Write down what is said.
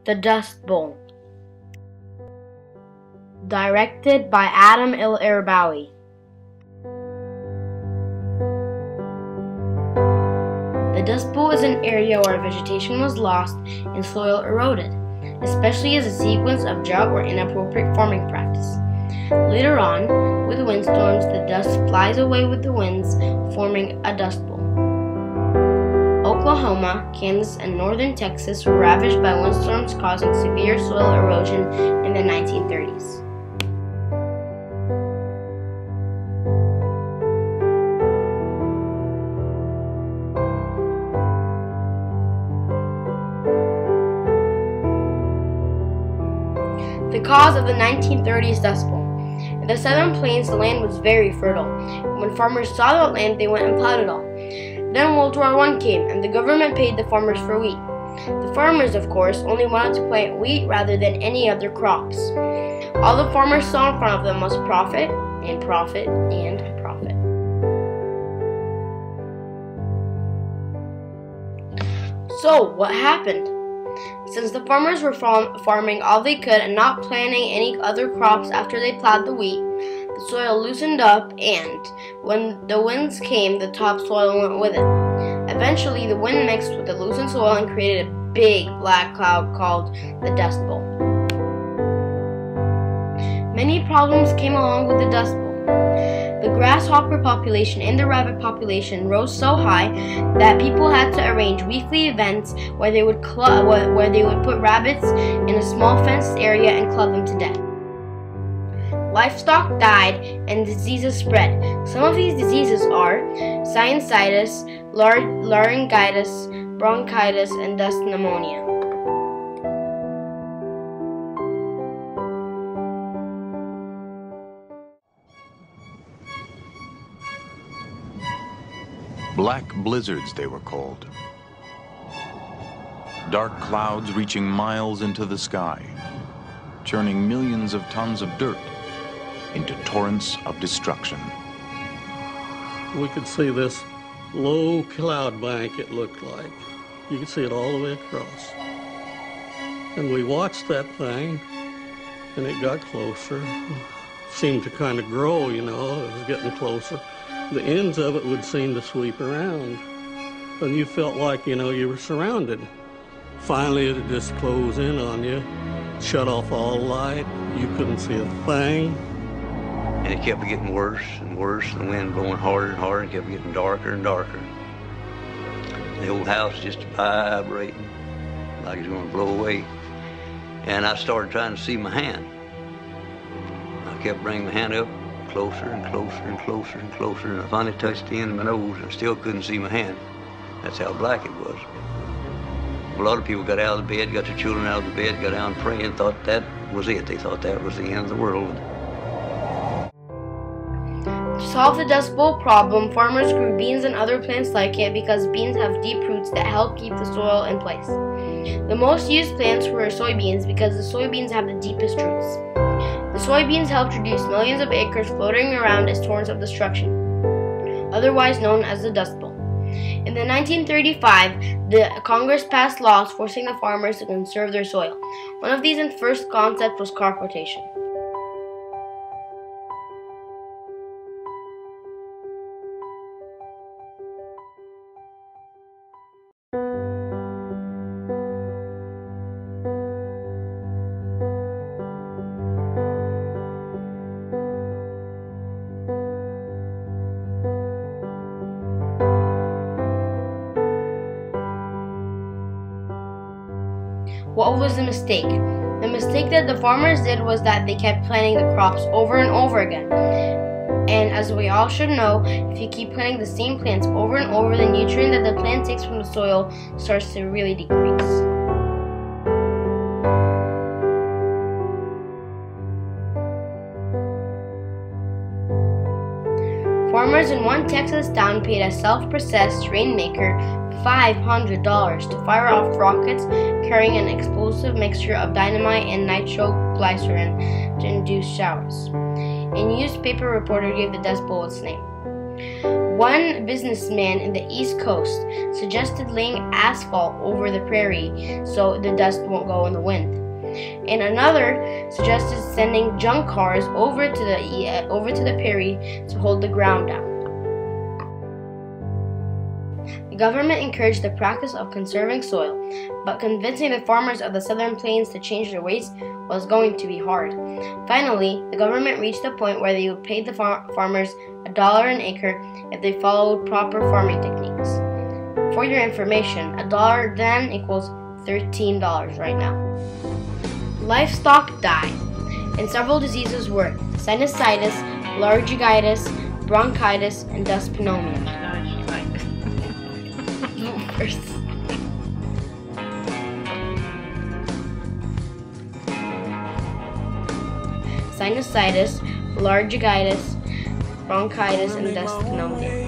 The Dust Bowl. Directed by Adam El-Arabawi. The Dust Bowl is an area where vegetation was lost and soil eroded, especially as a sequence of drought or inappropriate farming practice. Later on, with windstorms, the dust flies away with the winds, forming a dust bowl. Oklahoma, Kansas, and northern Texas were ravaged by windstorms causing severe soil erosion in the 1930s. The cause of the 1930s Dust Bowl. In the Southern Plains, the land was very fertile. When farmers saw that land, they went and plowed it all. Then World War I came, and the government paid the farmers for wheat. The farmers, of course, only wanted to plant wheat rather than any other crops. All the farmers saw in front of them was profit, and profit, and profit. So, what happened? Since the farmers were farming all they could and not planting any other crops after they plowed the wheat, the soil loosened up, and when the winds came, the topsoil went with it. Eventually, the wind mixed with the loosened soil and created a big black cloud called the Dust Bowl. Many problems came along with the Dust Bowl. The grasshopper population and the rabbit population rose so high that people had to arrange weekly events where they would put rabbits in a small fenced area and club them to death. Livestock died and diseases spread. Some of these diseases are sinusitis, laryngitis, bronchitis, and dust pneumonia. Black blizzards, they were called. Dark clouds reaching miles into the sky, churning millions of tons of dirt into torrents of destruction. We could see this low cloud bank, it looked like. You could see it all the way across. And we watched that thing, and it got closer. It seemed to kind of grow, you know, it was getting closer. The ends of it would seem to sweep around, and you felt like, you know, you were surrounded. Finally, it would just close in on you, shut off all light. You couldn't see a thing. And it kept getting worse and worse, and the wind blowing harder and harder, and kept getting darker and darker. The old house just vibrating like it's going to blow away. And I started trying to see my hand. I kept bringing my hand up closer and closer and closer and closer, and I finally touched the end of my nose and still couldn't see my hand. That's how black it was. A lot of people got out of the bed, got their children out of the bed, got down praying, thought that was it. They thought that was the end of the world. To solve the Dust Bowl problem, farmers grew beans and other plants like it because beans have deep roots that help keep the soil in place. The most used plants were soybeans because the soybeans have the deepest roots. The soybeans helped reduce millions of acres floating around as torrents of destruction, otherwise known as the Dust Bowl. In 1935, the Congress passed laws forcing the farmers to conserve their soil. One of these and first concept was crop rotation. What was the mistake? The mistake that the farmers did was that they kept planting the crops over and over again. And as we all should know, if you keep planting the same plants over and over, the nutrient that the plant takes from the soil starts to really decrease. Farmers in one Texas town paid a self-processed rainmaker $500 to fire off rockets carrying an explosive mixture of dynamite and nitroglycerin to induce showers. A newspaper reporter gave the Dust Bowl its name. One businessman in the East Coast suggested laying asphalt over the prairie so the dust won't go in the wind. And another suggested sending junk cars over to the prairie to hold the ground down. The government encouraged the practice of conserving soil, but convincing the farmers of the Southern Plains to change their ways was going to be hard. Finally, the government reached a point where they would pay the farmers $1 an acre if they followed proper farming techniques. For your information, $1 then equals $13 right now. Livestock died, and several diseases were sinusitis, laryngitis, bronchitis, and dust pneumonia. Sinusitis, laryngitis, bronchitis, and dust pneumonia.